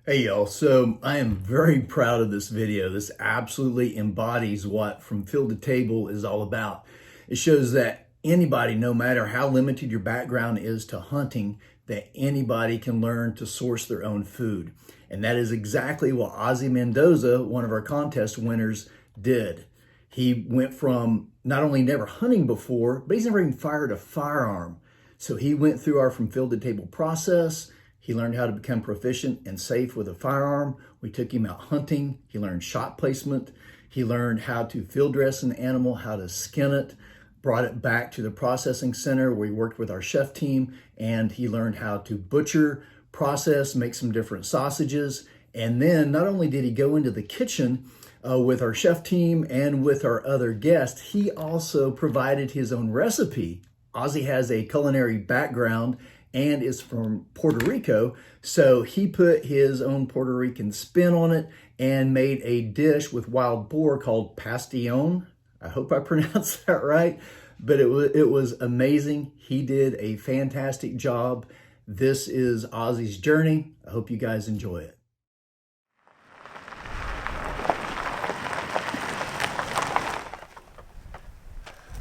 Hey y'all, so I am very proud of this video. This absolutely embodies what From Field to Table is all about. It shows that anybody, no matter how limited your background is to hunting, that anybody can learn to source their own food. And that is exactly what Ozzy Mendoza, one of our contest winners, did. He went from not only never hunting before, but he's never even fired a firearm. So he went through our From Field to Table process. He learned how to become proficient and safe with a firearm. We took him out hunting. He learned shot placement. He learned how to field dress an animal, how to skin it, brought it back to the processing center where he worked with our chef team, and he learned how to butcher, process, make some different sausages. And then not only did he go into the kitchen with our chef team and with our other guests, he also provided his own recipe. Ozzy has a culinary background and is from Puerto Rico, so he put his own Puerto Rican spin on it and made a dish with wild boar called pastillon. I hope I pronounced that right, but it was amazing. He did a fantastic job. This is Ozzy's journey. I hope you guys enjoy it.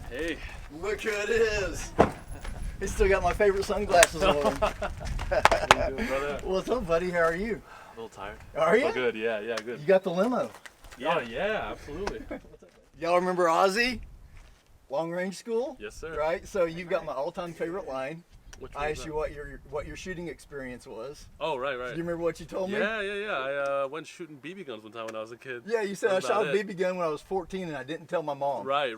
Hey. Look who it is. He's still got my favorite sunglasses on. How you doing, brother? What's up, buddy? How are you? A little tired. Are you? Oh, good, yeah, good. You got the limo. Yeah, yeah, absolutely. Y'all remember Ozzy? Long Range School? Yes, sir. Right? So you've got my all-time favorite line. Which one I was asked that? you what your shooting experience was. Oh, right. Do you remember what you told me? Yeah. I went shooting BB guns one time when I was a kid. Yeah, you said I That's shot a about it. BB gun when I was 14 and I didn't tell my mom. Right.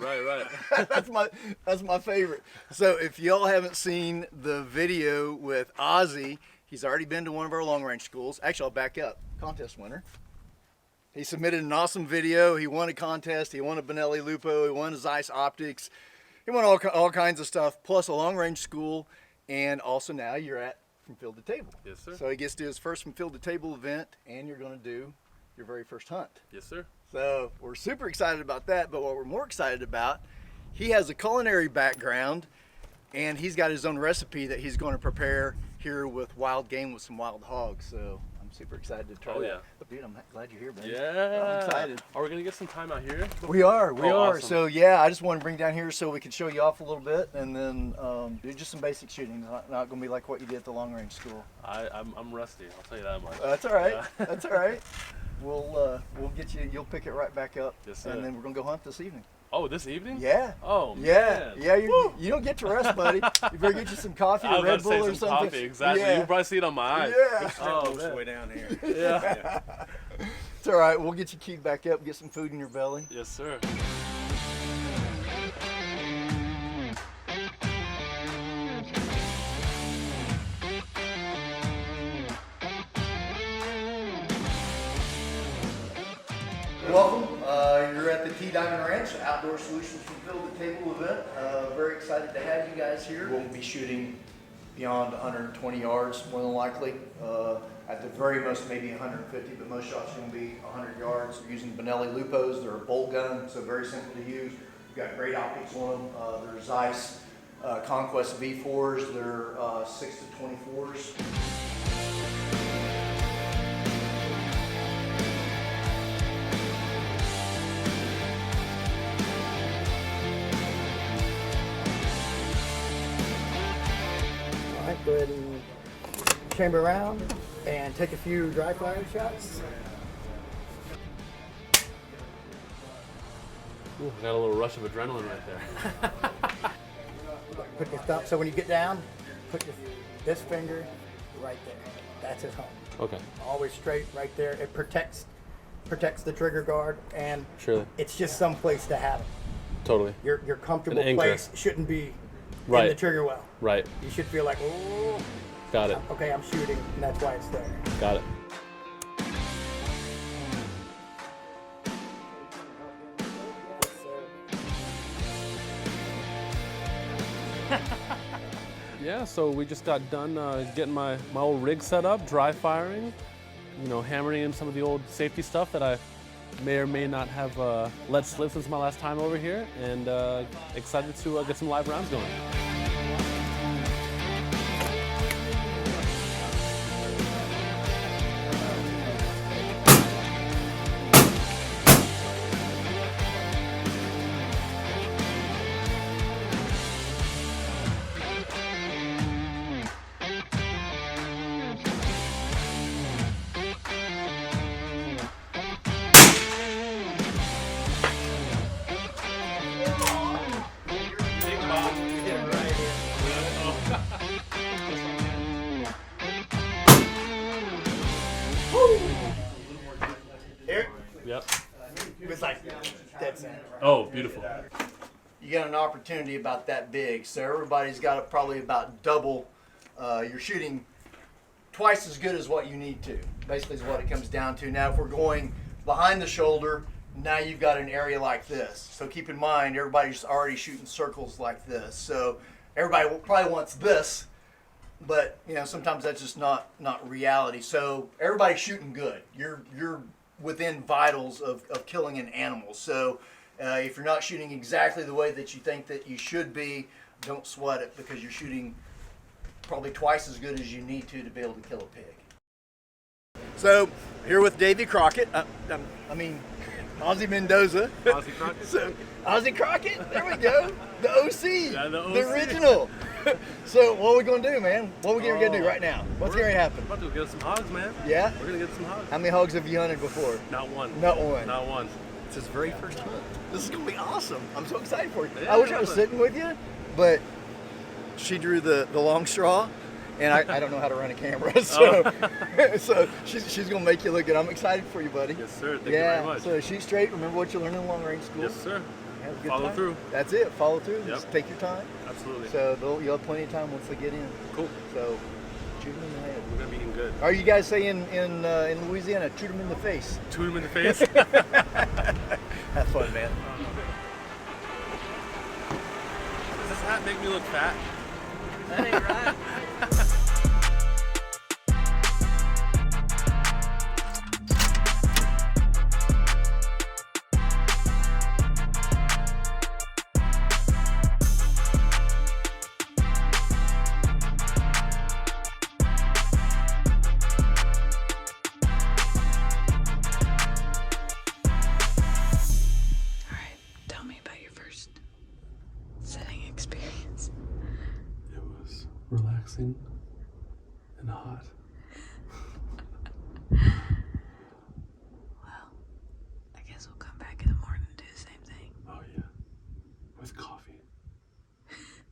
That's my favorite. So if y'all haven't seen the video with Ozzy, he's already been to one of our long range schools. Actually, I'll back up. Contest winner. He submitted an awesome video. He won a contest. He won a Benelli Lupo. He won a Zeiss Optics. He won all kinds of stuff, plus a long range school. And also now you're at From Field to Table. Yes, sir. So he gets to his first From Field to Table event, and you're going to do your very first hunt. Yes, sir. So we're super excited about that, but what we're more excited about, he has a culinary background, and he's got his own recipe that he's going to prepare here with wild game with some wild hogs. So I'm super excited to try Oh, that. yeah. Dude, I'm glad you're here, buddy. Yeah. I'm excited. Are we gonna get some time out here? We are. Oh, awesome. So yeah, I just want to bring you down here so we can show you off a little bit, and then do just some basic shooting. Not going to be like what you did at the long range school. I'm rusty. I'll tell you that much. That's all right. Yeah. That's all right. We'll get you. You'll pick it right back up. Yes, sir. And then we're gonna go hunt this evening. Oh, this evening? Yeah. Oh, Yeah. man. Yeah. You don't get to rest, buddy. You better get you some coffee I or was Red about to Bull say or some something. coffee. Exactly. Yeah. You probably see it on my eyes. Yeah. Oh, Most of the man. way down here. Yeah. It's all right. We'll get you keyed back up. Get some food in your belly. Yes, sir. Welcome. You're at the T Diamond Ranch Outdoor Solutions from Field to Table event. Very excited to have you guys here. We'll be shooting beyond 120 yards, more than likely. At the very most, maybe 150, but most shots are going to be 100 yards. We're using Benelli Lupos. They're a bolt gun, so very simple to use. We've got great optics on them. They're Zeiss Conquest V4s. They're 6 to 24s. All right, go ahead and chamber around and take a few dry fire shots. Ooh, I got a little rush of adrenaline right there. Put your thumb, so when you get down, put this finger right there. That's his home. Okay. Always straight right there. It protects the trigger guard, and Surely. it's just some place to have it. Totally. Your comfortable An anchor. place shouldn't be Right. in the trigger well. Right. You should feel like, oh, Got it. okay, I'm shooting, and that's why it's there. Got it. Yeah, so we just got done getting my old rig set up, dry firing, hammering in some of the old safety stuff that I may or may not have let slip since my last time over here, and excited to get some live rounds going. Oh, beautiful. You get an opportunity about that big. So everybody's got probably about double. You're shooting twice as good as what you need to. Basically is what it comes down to. Now if we're going behind the shoulder, now you've got an area like this. So keep in mind, everybody's already shooting circles like this. So everybody probably wants this, but you know, sometimes that's just not reality. So everybody's shooting good. You're within vitals of killing an animal. So if you're not shooting exactly the way that you think that you should be, don't sweat it, because you're shooting probably twice as good as you need to be able to kill a pig. So here with Davy Crockett, Ozzie Mendoza. Ozzie Crockett. So, Ozzie Crockett, there we go. The OC, Yeah, the OC. the original. So what are we gonna do, man? What are we gonna do right now? What's gonna happen? We're about to go get some hogs, man. Yeah? We're gonna get some hogs. How many hogs have you hunted before? Not one. Not one. Not one. It's his very first hunt. This is gonna be awesome. I'm so excited for you. Yeah, I wish I was but- sitting with you, but she drew the long straw, and I don't know how to run a camera, so so she's gonna make you look good. I'm excited for you, buddy. Yes, sir. Thank you Yeah. very much. So shoot straight. Remember what you learned in long range school. Yes, sir. Have a good Follow time. through. That's it. Follow through. Yep. Just take your time. Absolutely. So you'll have plenty of time once they get in. Cool. So shoot them in the head. We're gonna be eating good. Are you guys saying in Louisiana, shoot them in the face? Shoot him in the face. Have fun, man. Does this hat make me look fat? That ain't right. Alright, tell me about your first setting experience. It was relaxing and hot. Well, I guess we'll come back in the morning and do the same thing. Oh yeah, with coffee,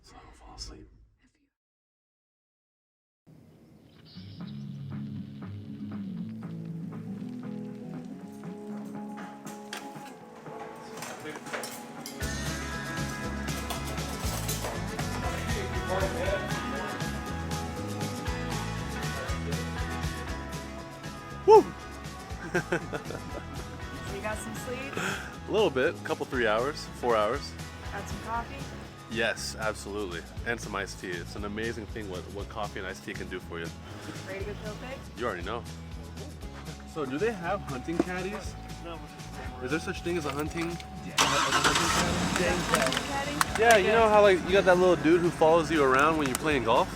so I don't fall asleep. Woo! So you got some sleep, A little bit, a couple 3 hours, 4 hours. got some coffee. Yes, absolutely, and some iced tea. It's an amazing thing what coffee and iced tea can do for you. Ready to go kill pig? You already know. So, do they have hunting caddies? Is there such thing as a hunting? Caddy? Yeah, you know how like you got that little dude who follows you around when you're playing golf?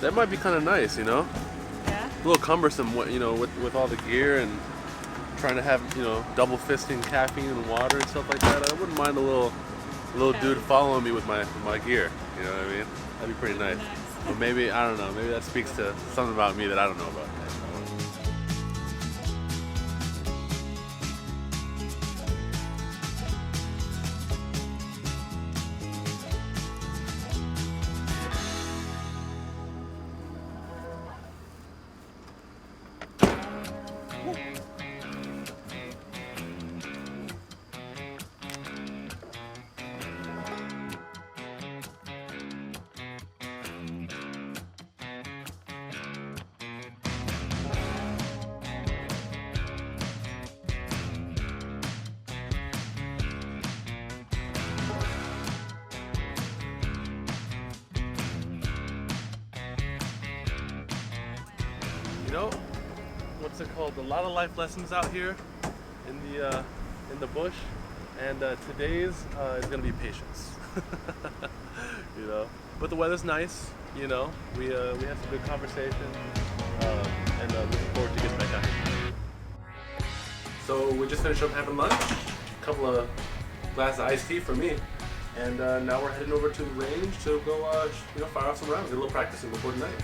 That might be kind of nice, you know? Yeah? A little cumbersome, with all the gear and trying to have, double fisting caffeine and water and stuff like that. I wouldn't mind a little dude following me with my gear. You know what I mean? That'd be pretty nice. But maybe, I don't know, maybe that speaks to something about me that I don't know about. You know, what's it called? A lot of life lessons out here in the bush, and today's is gonna be patience. But the weather's nice. We had some good conversation, and looking forward to getting back out here. So we just finished up having lunch, a couple of glasses of iced tea for me, and now we're heading over to the range to go, fire off some rounds, get a little practicing before tonight.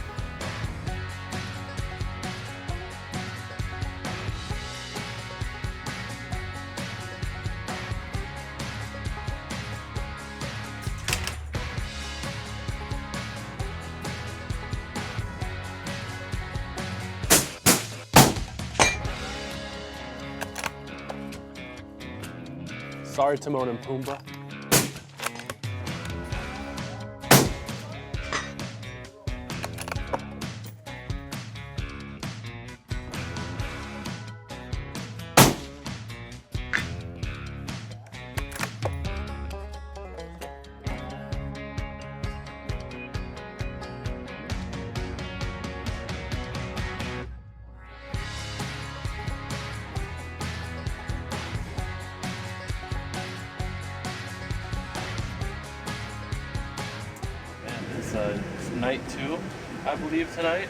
Sorry, Timon and Pumbaa. It's night 2, I believe, tonight.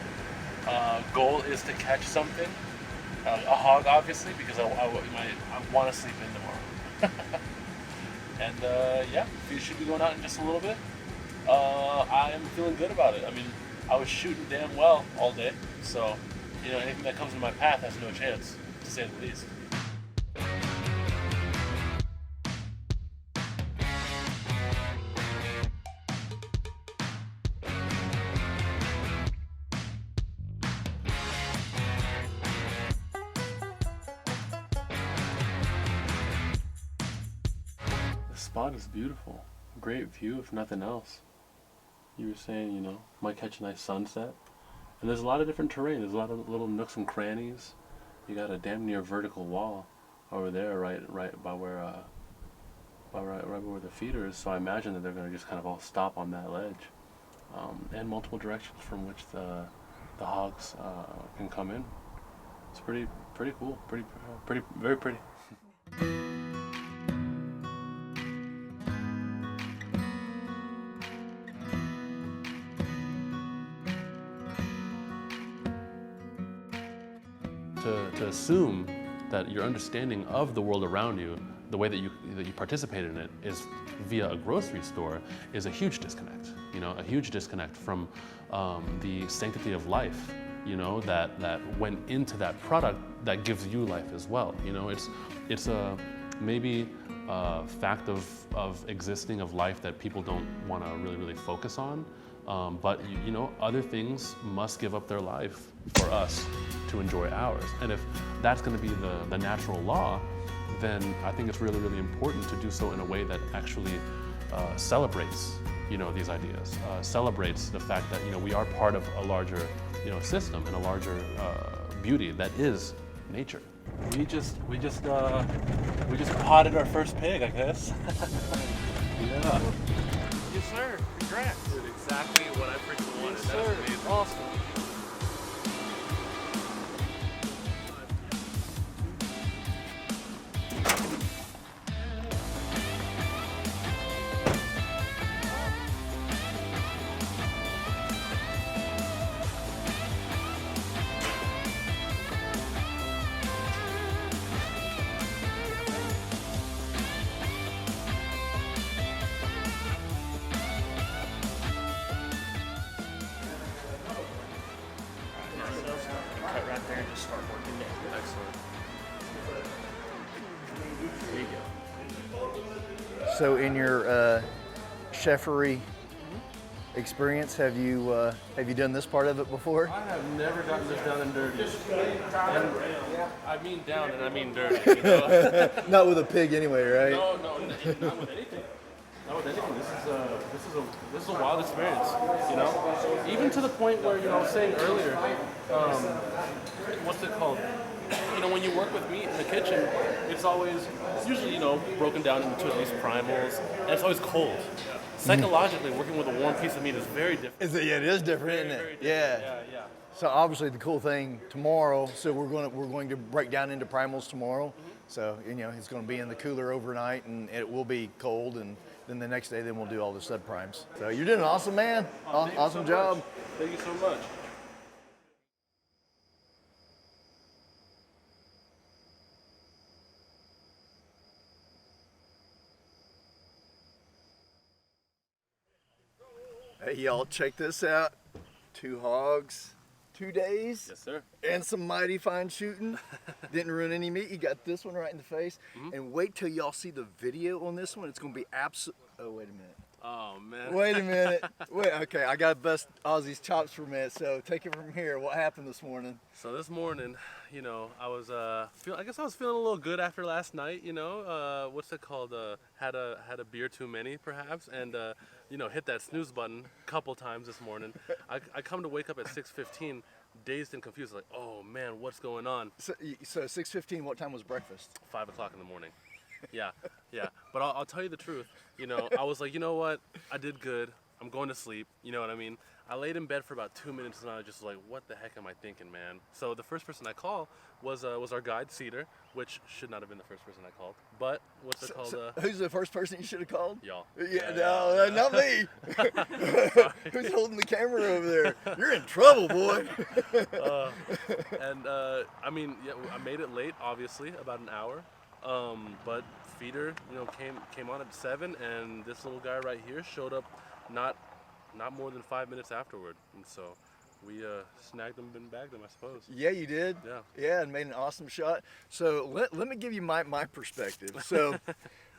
Goal is to catch something. A hog, obviously, because I want to sleep in tomorrow. And yeah, we should be going out in just a little bit. I am feeling good about it. I mean, I was shooting damn well all day, so anything that comes in my path has no chance, to say the least. The spot is beautiful. Great view, if nothing else. You were saying, might catch a nice sunset. And there's a lot of different terrain. There's a lot of little nooks and crannies. You got a damn near vertical wall over there, right by where right where the feeder is. So I imagine that they're going to just kind of all stop on that ledge, and multiple directions from which the hogs can come in. It's pretty cool. Very pretty. To assume that your understanding of the world around you, the way that you participate in it, is via a grocery store, is a huge disconnect. A huge disconnect from the sanctity of life. That went into that product that gives you life as well. It's a maybe a fact of existing, of life, that people don't want to really focus on. But other things must give up their life for us to enjoy ours. And if that's going to be the natural law, then I think it's really important to do so in a way that actually celebrates these ideas, celebrates the fact that we are part of a larger system and a larger beauty that is nature. We just potted our first pig, I guess. Yeah. Yes, sir. Congrats. Dude, exactly what I freaking wanted. Yes, That sir. is amazing. Awesome. Cut right there and just start working down. Excellent. There you go. So in your chefery experience, have you done this part of it before? I have never gotten this down and dirty. And I mean down and I mean dirty. Not with a pig anyway, right? No, not with anything. Not with anything. This is a wild experience. Even to the point where I was saying earlier, what's it called? When you work with meat in the kitchen, it's usually broken down into at least primals, and it's always cold. Psychologically, working with a warm piece of meat is very different. It is different, isn't Very it? different. Yeah. Yeah. So obviously the cool thing tomorrow. So we're going to break down into primals tomorrow. So it's going to be in the cooler overnight, and it will be cold, and then the next day we'll do all the sub primes. So you're doing awesome, man. Thank you Awesome so job. much. Thank you so much. Hey y'all, check this out. 2 hogs, 2 days. Yes, sir. And some mighty fine shooting. Didn't ruin any meat. You got this one right in the face. And wait till y'all see the video on this one. It's going to be absolute. Oh, wait a minute. Oh man. Wait a minute. Wait, okay, I got to bust Ozzy's chops for a minute, so take it from here. What happened this morning? So this morning, you know, I was I guess I was feeling a little good after last night, you know. What's it called? Had a beer too many perhaps, and you know, hit that snooze button a couple times this morning. I come to wake up at 6:15, dazed and confused, like, oh man, what's going on? So 6:15, what time was breakfast? 5 o'clock in the morning. Yeah. But I'll tell you the truth. You know, I was like, you know what? I did good. I'm going to sleep. You know what I mean? I laid in bed for about 2 minutes and I was just like, what the heck am I thinking, man? So the first person I called was our guide, Cedar, which should not have been the first person I called. But what's it called? Who's the first person you should have called? Y'all. No, not me. Who's holding the camera over there? You're in trouble, boy. I mean, yeah, I made it late, obviously, about an hour. But feeder, you know, came on at 7, and this little guy right here showed up not more than 5 minutes afterward, and so we snagged him and bagged him, I suppose. Yeah, you did. Yeah, and made an awesome shot. So let me give you my perspective.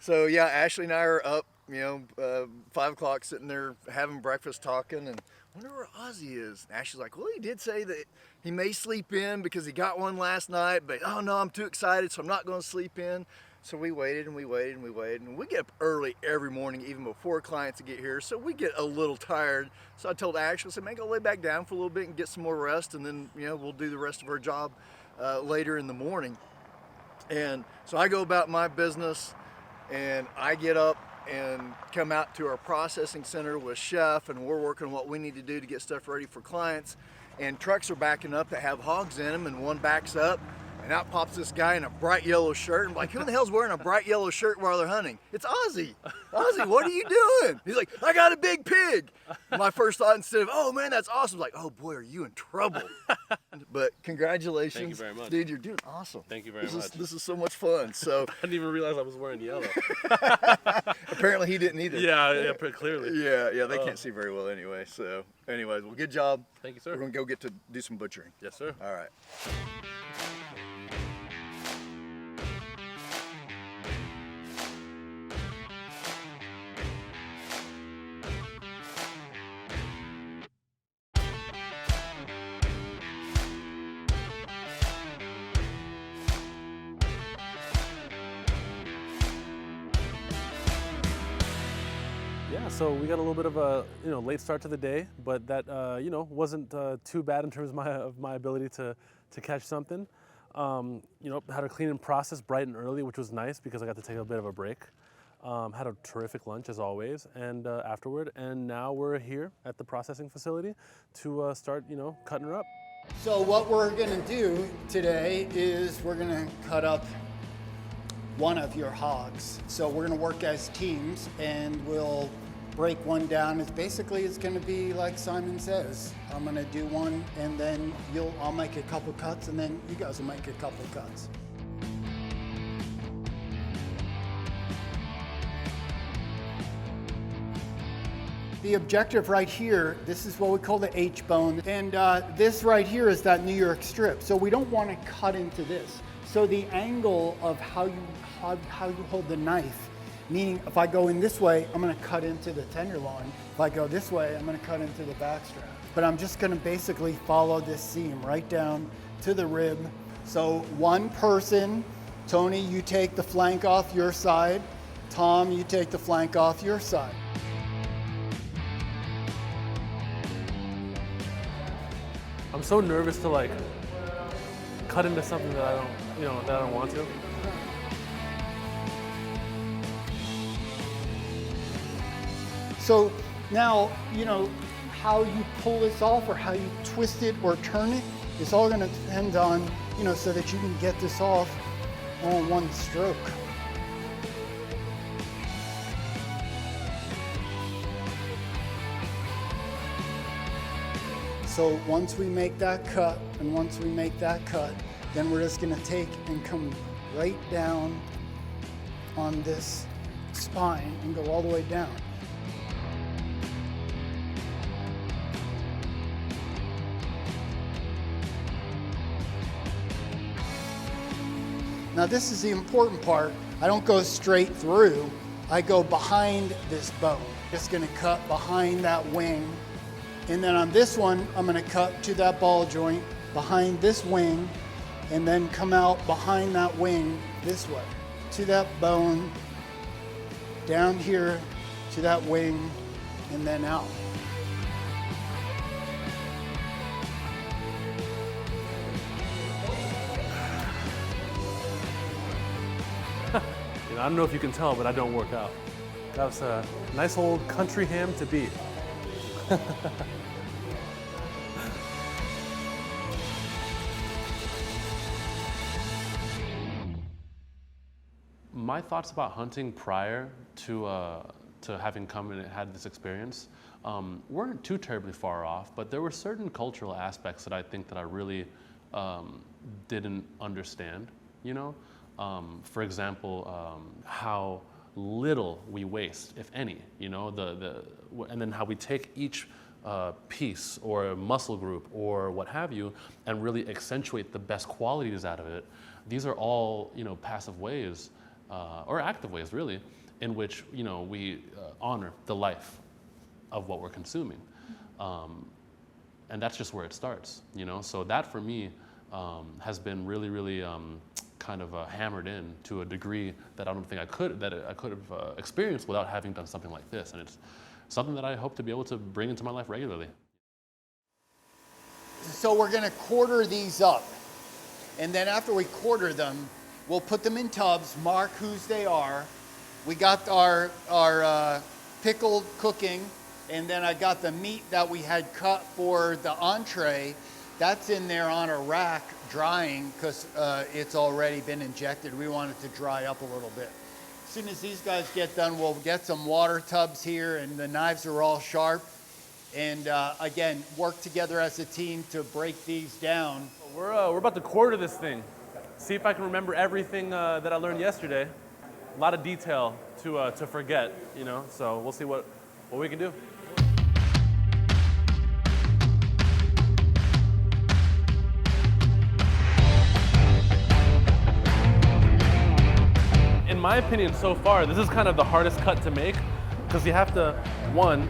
So yeah, Ashley and I are up, you know, 5 o'clock, sitting there having breakfast, talking, and I wonder where Ozzy is. And Ashley's like, well, he did say that he may sleep in because he got one last night, but oh no, I'm too excited, so I'm not going to sleep in. So we waited and we waited and we waited, and we get up early every morning, even before clients get here, so we get a little tired. So I told Ashley, I said, man, go lay back down for a little bit and get some more rest, and then, you know, we'll do the rest of our job later in the morning. And so I go about my business, and I get up and come out to our processing center with Chef, and we're working on what we need to do to get stuff ready for clients. And trucks are backing up that have hogs in them, and one backs up, and out pops this guy in a bright yellow shirt. I'm like, who the hell's wearing a bright yellow shirt while they're hunting? It's Ozzy. Ozzy, what are you doing? He's like, I got a big pig. My first thought, instead of, oh man, that's awesome, like, oh boy, are you in trouble. But congratulations. Thank you very much. Dude, you're doing awesome. Thank you very much. This is so much fun. So I didn't even realize I was wearing yellow. apparently he didn't either. Yeah, pretty clearly. Yeah, they can't see very well anyway. So anyways, well, good job. Thank you, sir. We're gonna go get to do some butchering. Yes, sir. All right. Yeah, so we got a little bit of a late start to the day, but that wasn't too bad in terms of my ability to catch something. Had a cleaning process bright and early, which was nice because I got to take a bit of a break. Had a terrific lunch as always, and afterward, and now we're here at the processing facility to start cutting her up. So what we're gonna do today is we're gonna cut up one of your hogs. So we're gonna work as teams, and we'll break one down. It's gonna be like Simon says. I'm gonna do one, and then I'll make a couple cuts, and then you guys will make a couple cuts. The objective right here, this is what we call the H-bone, and this right here is that New York strip. So we don't want to cut into this. So the angle of how you hold the knife, meaning if I go in this way, I'm going to cut into the tenderloin. If I go this way, I'm going to cut into the backstrap. But I'm just going to basically follow this seam right down to the rib. So one person, Tony, you take the flank off your side. Tom, you take the flank off your side. I'm so nervous to cut into something that I don't want to. So now, how you pull this off or how you twist it or turn it, it's all going to depend on, so that you can get this off all in one stroke. So once we make that cut, then we're just going to take and come right down on this spine and go all the way down. Now this is the important part. I don't go straight through. I go behind this bow. Just gonna cut behind that wing. And then on this one, I'm gonna cut to that ball joint behind this wing and then come out behind that wing this way to that bone, down here to that wing, and then out. You know, I don't know if you can tell, but I don't work out. That was a nice old country ham to beat. My thoughts about hunting prior to having come and had this experience weren't too terribly far off, but there were certain cultural aspects that I think that I really didn't understand, you know? For example, how little we waste, if any, you know, and then how we take each piece or muscle group or what have you and really accentuate the best qualities out of it. These are all, you know, passive ways or active ways, really, in which, you know, we honor the life of what we're consuming. And that's just where it starts, you know? So that, for me, has been really, really kind of hammered in to a degree that I don't think I could have experienced without having done something like this. And it's something that I hope to be able to bring into my life regularly. So we're gonna quarter these up. And then after we quarter them, we'll put them in tubs, mark whose they are. We got our pickled cooking, and then I got the meat that we had cut for the entree. That's in there on a rack drying because it's already been injected. We want it to dry up a little bit. As soon as these guys get done, we'll get some water tubs here, and the knives are all sharp. And again, work together as a team to break these down. We're about to quarter this thing. See if I can remember everything that I learned yesterday. A lot of detail to forget, you know, so we'll see what we can do. In my opinion, so far, this is kind of the hardest cut to make because you have to, one,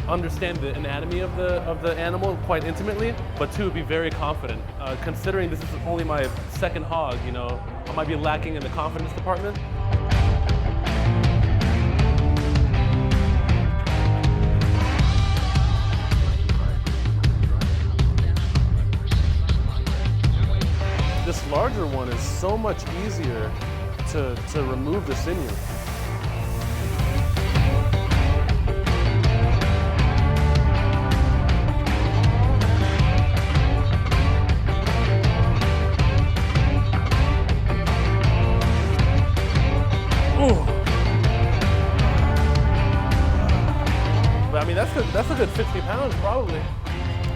understand the anatomy of the animal quite intimately, but two, be very confident. Considering this is only my second hog, you know, I might be lacking in the confidence department. This larger one is so much easier to remove the sinew. But I mean, that's a good 50 pounds probably.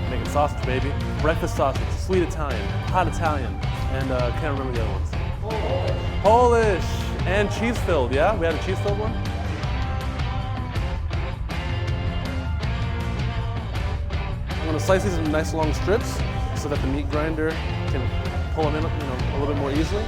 Making sausage, baby. Breakfast sausage, sweet Italian, hot Italian, and can't remember the other ones. Polish and cheese-filled, yeah? We had a cheese-filled one? I'm gonna slice these in nice long strips so that the meat grinder can pull them in, you know, a little bit more easily.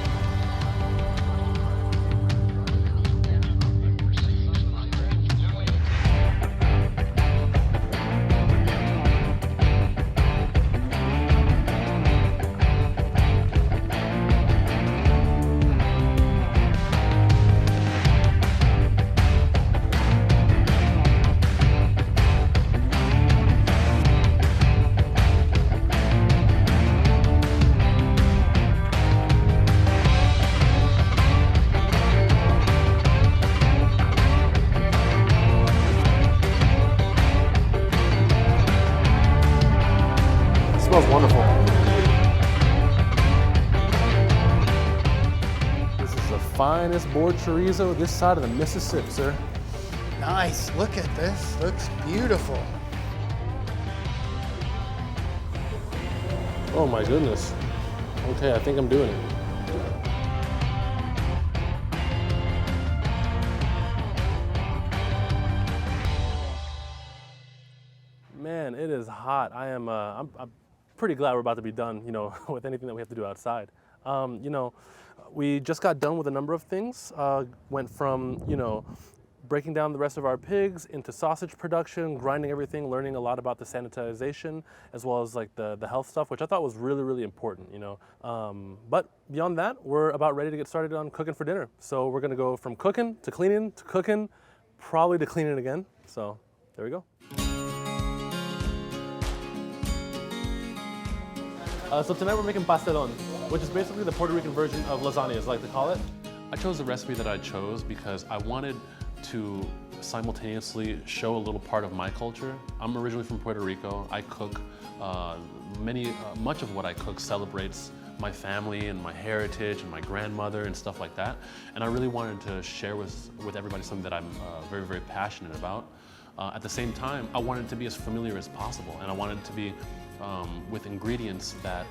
Smells wonderful. This is the finest board chorizo this side of the Mississippi, sir. Nice, look at this, looks beautiful. Oh my goodness. Okay, I think I'm doing it. Man, it is hot. I'm pretty glad we're about to be done, you know, with anything that we have to do outside. You know, we just got done with a number of things. Went from, you know, breaking down the rest of our pigs into sausage production, grinding everything, learning a lot about the sanitization, as well as like the health stuff, which I thought was really, really important, you know. But beyond that, we're about ready to get started on cooking for dinner. So we're gonna go from cooking to cleaning to cooking, probably to cleaning again. So there we go. So tonight we're making pastelón, which is basically the Puerto Rican version of lasagna, as I like to call it. I chose the recipe that I chose because I wanted to simultaneously show a little part of my culture. I'm originally from Puerto Rico. I cook, much of what I cook celebrates my family and my heritage and my grandmother and stuff like that. And I really wanted to share with everybody something that I'm very, very passionate about. At the same time, I wanted it to be as familiar as possible, and I wanted it to be with ingredients that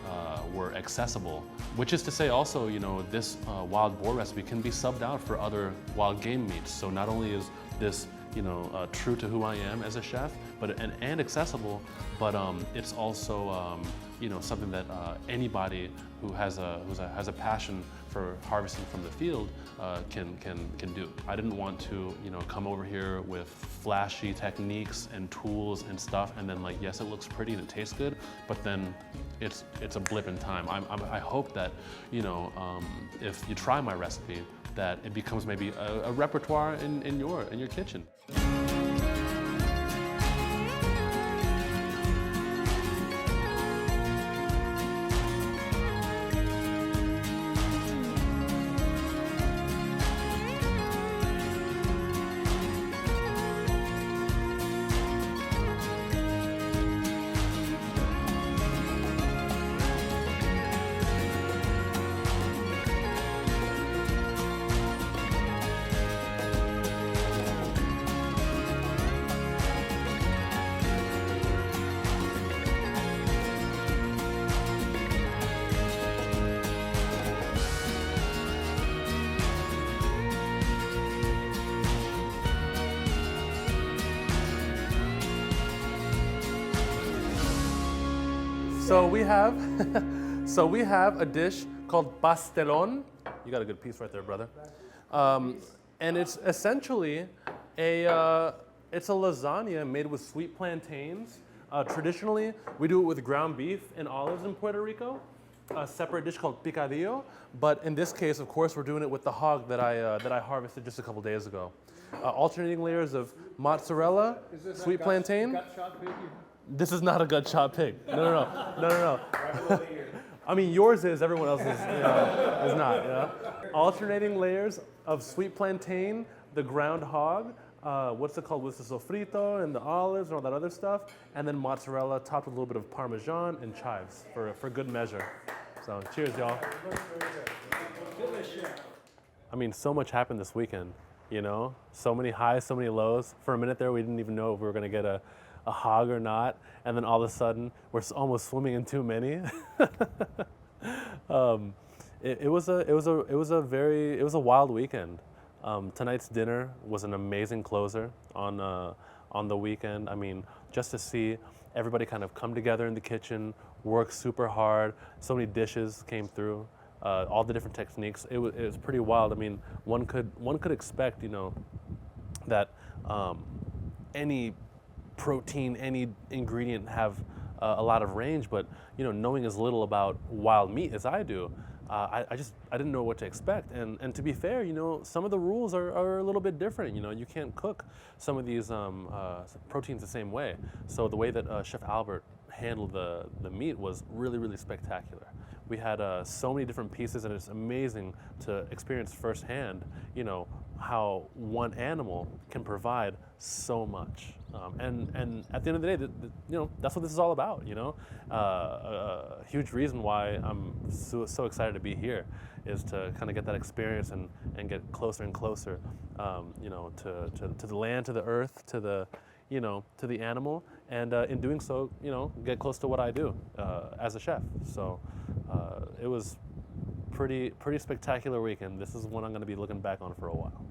were accessible, which is to say also, you know, this wild boar recipe can be subbed out for other wild game meats. So not only is this, you know, true to who I am as a chef, but and accessible, but it's also you know, something that anybody who has a passion for harvesting from the field can do. I didn't want to, you know, come over here with flashy techniques and tools and stuff, and then like, yes, it looks pretty and it tastes good, but then it's a blip in time. I hope that, you know, if you try my recipe, that it becomes maybe a repertoire in your kitchen. So we have a dish called pastelón. You got a good piece right there, brother. And it's essentially it's a lasagna made with sweet plantains. Traditionally, we do it with ground beef and olives in Puerto Rico. A separate dish called picadillo, but in this case, of course, we're doing it with the hog that I harvested just a couple days ago. Alternating layers of mozzarella, sweet plantain. This is not a gut shot pig. No. I mean, yours is, everyone else's is not. You know? Alternating layers of sweet plantain, the ground hog, what's it called, with the sofrito and the olives and all that other stuff, and then mozzarella topped with a little bit of Parmesan and chives for good measure. So cheers, y'all. I mean, so much happened this weekend, you know? So many highs, so many lows. For a minute there, we didn't even know if we were gonna get a hog or not, and then all of a sudden we're almost swimming in too many. It was a wild weekend. Tonight's dinner was an amazing closer on the weekend. I mean, just to see everybody kind of come together in the kitchen, work super hard. So many dishes came through, all the different techniques. It was pretty wild. I mean, one could expect, you know, that any protein, any ingredient have a lot of range, but you know, knowing as little about wild meat as I do, I didn't know what to expect. And to be fair, you know, some of the rules are a little bit different. You know, you can't cook some of these proteins the same way. So the way that Chef Albert handled the meat was really, really spectacular. We had so many different pieces, and it's amazing to experience firsthand, you know, how one animal can provide so much. And at the end of the day, you know, that's what this is all about, you know? A huge reason why I'm so excited to be here is to kind of get that experience and get closer and closer, you know, to the land, to the earth, to the, you know, to the animal, and in doing so, you know, get close to what I do as a chef. So it was pretty spectacular weekend. This is one I'm going to be looking back on for a while.